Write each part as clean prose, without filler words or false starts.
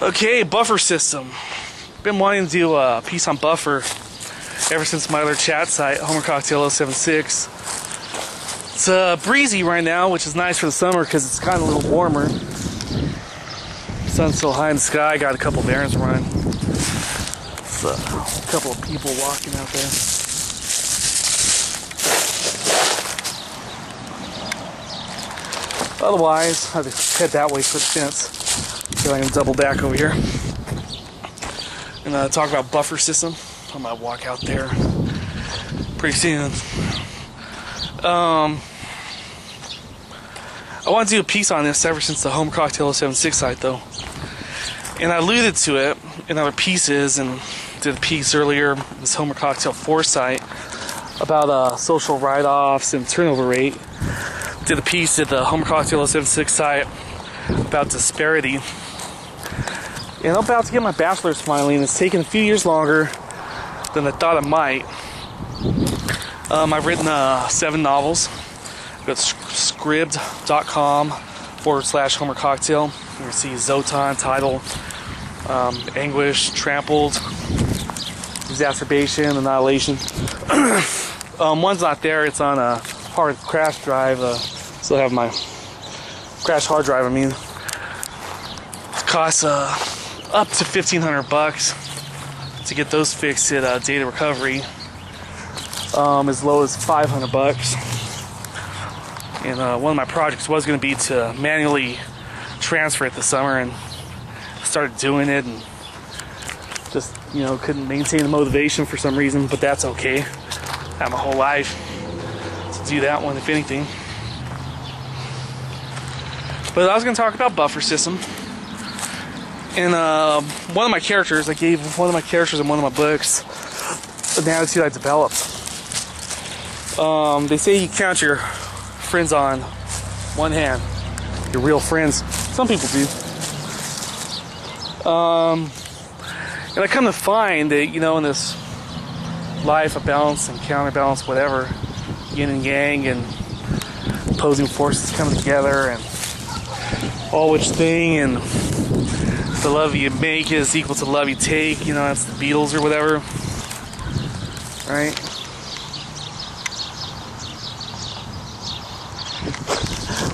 Okay, buffer system. Been wanting to do a piece on buffer ever since my other chat site, Homer Cocktail 076. It's breezy right now, which is nice for the summer because it's kind of a little warmer. Sun's still high in the sky. Got a couple of errands running. It's a couple of people walking out there. Otherwise, I just head that way for the fence. So I'm going to double back over here and talk about buffer system. I might walk out there pretty soon. I want to do a piece on this ever since the Homer Cocktail 076 site, though. And I alluded to it in other pieces, and did a piece earlier, this Homer Cocktail 4 site, about social write-offs and turnover rate. Did a piece at the Homer Cocktail 076 site about disparity. And I'm about to get my bachelor's finally, and it's taken a few years longer than I thought it might. I've written 7 novels. Go to scribd.com/Homer Cocktail. You can see Zoton, title, Anguish, Trampled, Exacerbation, Annihilation. One's not there, it's on a hard crash drive. Still have my crash hard drive, I mean. It costs up to $1,500 to get those fixed at Data Recovery. As low as $500. And one of my projects was going to be to manually transfer it this summer, and started doing it and just, couldn't maintain the motivation for some reason, but that's okay. I have my whole life to do that one, if anything. But I was going to talk about buffer system. And one of my characters, I gave one of my characters in one of my books an attitude I developed. They say you count your friends on one hand, your real friends. Some people do. And I come to find that, in this life of balance and counterbalance, whatever, yin and yang and opposing forces coming together, and all which thing, and the love you make is equal to the love you take, that's the Beatles or whatever, right?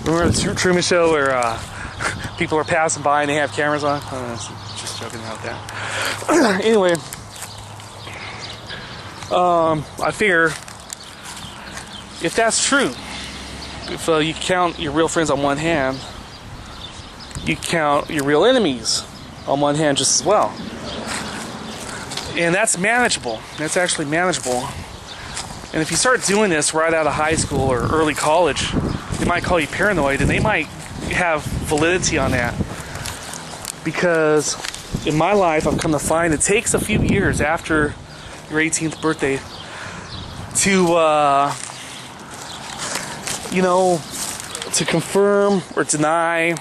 Remember the Truman Show where people are passing by and they have cameras on? Just joking about that. Anyway, I figure if that's true, if you count your real friends on one hand, you count your real enemies on one hand just as well. And that's manageable. That's actually manageable. And if you start doing this right out of high school or early college, they might call you paranoid, and they might have validity on that. Because in my life, I've come to find it takes a few years after your 18th birthday to confirm or deny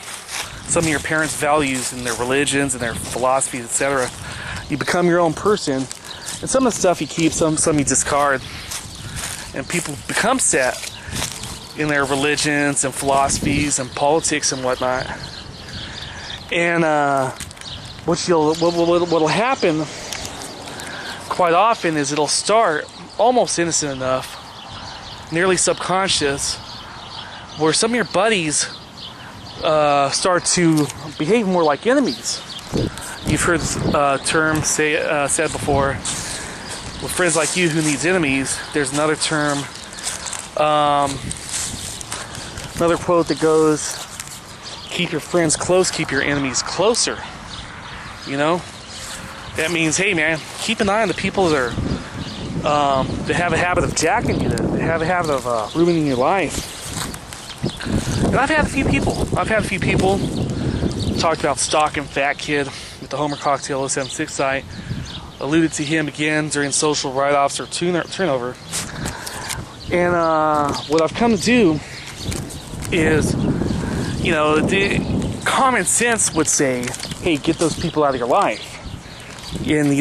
some of your parents' values and their religions and their philosophies, etc. You become your own person, and some of the stuff you keep, some you discard. And people become set in their religions and philosophies and politics and whatnot. And what'll happen quite often is it'll start almost innocent enough, nearly subconscious, where some of your buddies start to behave more like enemies. You've heard the term said before, with friends like you who needs enemies. There's another term, another quote that goes, keep your friends close, keep your enemies closer. That means, hey man, keep an eye on the people that have a habit of jacking you, that have a habit of ruining your life. And I've had a few people talked about Stock and Fat Kid with the Homer Cocktail 076 site. Alluded to him again during social write-offs or turnover. And what I've come to do is, the common sense would say, hey, get those people out of your life. And,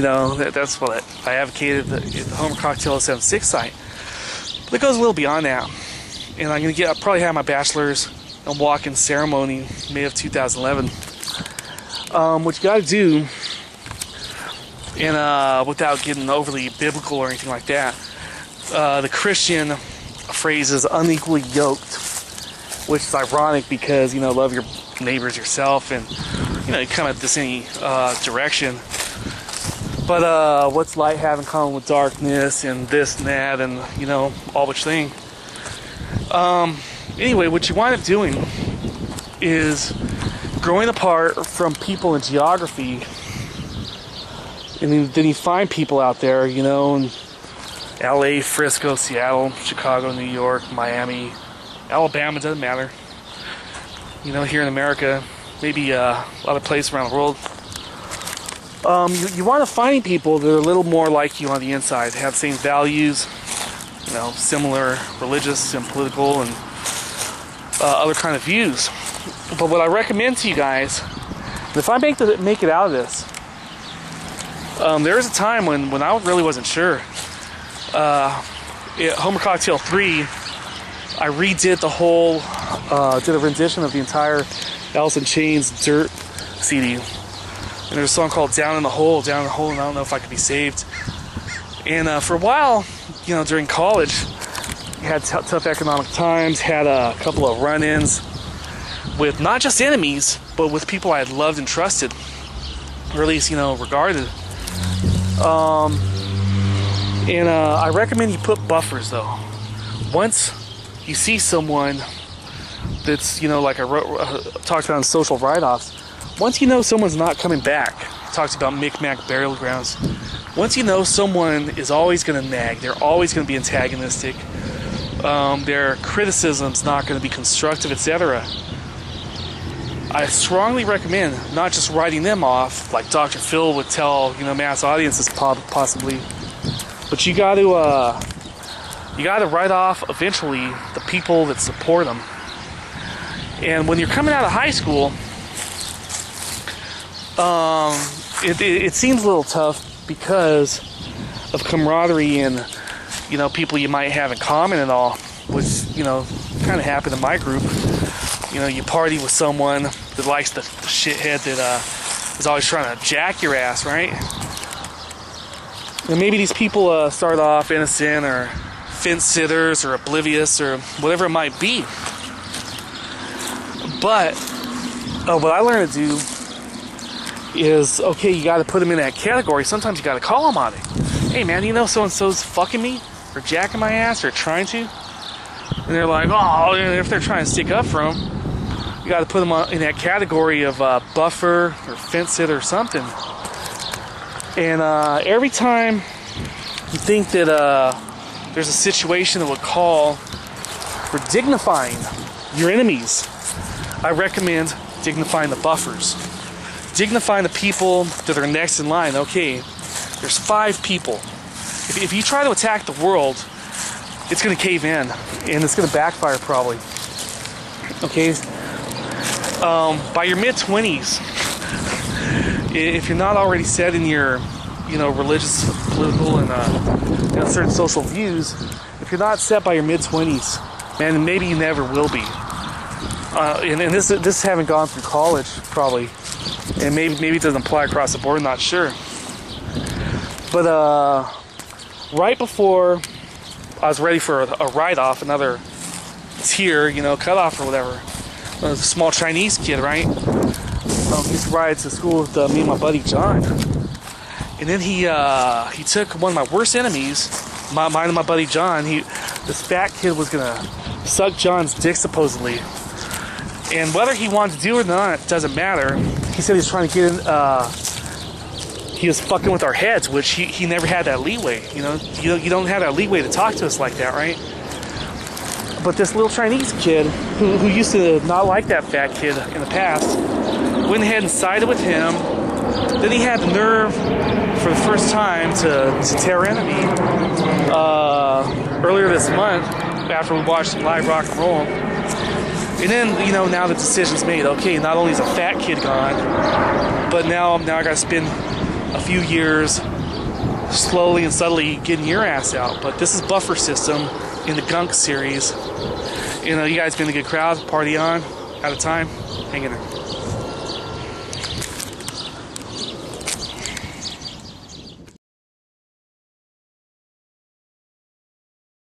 that's what I advocated at the Homer Cocktail 076 site. But it goes a little beyond that. And I'll probably have my bachelor's and walk-in ceremony May of 2011. What you got to do, and without getting overly biblical or anything like that, the Christian phrase is unequally yoked, which is ironic because, you know, love your neighbors yourself, and, you know, you come at this any direction. But what's light have in common with darkness, and this and that, and, you know, all which thing. Anyway, what you wind up doing is growing apart from people in geography, and then you find people out there, you know, in LA, Frisco, Seattle, Chicago, New York, Miami, Alabama, doesn't matter. You know, here in America, maybe other places around the world. You want to find people that are a little more like you on the inside, have the same values, you know, similar religious and political and other kind of views. But what I recommend to you guys, if I make it out of this, there was a time when I really wasn't sure. At Homer Cocktail 3, I redid the whole, did a rendition of the entire Alice in Chains Dirt CD. And there's a song called Down in the Hole, and I don't know if I could be saved. And for a while, you know, during college, had tough economic times, had a couple of run-ins with not just enemies, but with people I had loved and trusted, or at least, you know, regarded. I recommend you put buffers, though. Once you see someone that's, you know, like I talked about in social write-offs, once you know someone's not coming back, talks about Micmac burial grounds. Once you know someone is always going to nag, they're always going to be antagonistic, their criticism's not going to be constructive, etc., I strongly recommend not just writing them off like Dr. Phil would tell, you know, mass audiences possibly, but you got to write off eventually the people that support them. And when you're coming out of high school, it seems a little tough because of camaraderie and, you know, people you might have in common and all, which, you know, kind of happened in my group. You know, you party with someone that likes the shithead that is always trying to jack your ass, right? And maybe these people start off innocent or fence sitters or oblivious or whatever it might be. But what I learned to do is, okay, you got to put them in that category. Sometimes you got to call them on it. Hey, man, you know so-and-so's fucking me or jacking my ass or trying to? And they're like, oh, and if they're trying to stick up for them, you got to put them in that category of buffer or fence sitter or something. And every time you think that there's a situation that would call for dignifying your enemies, I recommend dignifying the buffers. Dignifying the people that are next in line. Okay, there's 5 people. If you try to attack the world, it's going to cave in, and it's going to backfire probably. Okay? By your mid-20s, if you're not already set in your, you know, religious, political, and you know, certain social views, if you're not set by your mid-20s, man, maybe you never will be. And this haven't gone through college, probably. And maybe it doesn't apply across the board, I'm not sure. But right before I was ready for a write-off, another tier, you know, cut-off or whatever, I was a small Chinese kid, right? He used to ride to school with me and my buddy John. And then he took one of my worst enemies, mine and my buddy John. This fat kid was gonna suck John's dick supposedly. And whether he wanted to do it or not doesn't matter. He said he was trying to get in, he was fucking with our heads, which he never had that leeway. You know, you don't have that leeway to talk to us like that, right? But this little Chinese kid, who used to not like that fat kid in the past, went ahead and sided with him. Then he had the nerve, for the first time, to tear enemy earlier this month, after we watched some live rock and roll. And then, you know, now the decision's made. Okay, not only is a fat kid gone, but now I gotta spend a few years slowly and subtly getting your ass out. But this is Buffer System in the Gunk series. You know, you guys been a good crowd. Party on. Out of time. Hang in there.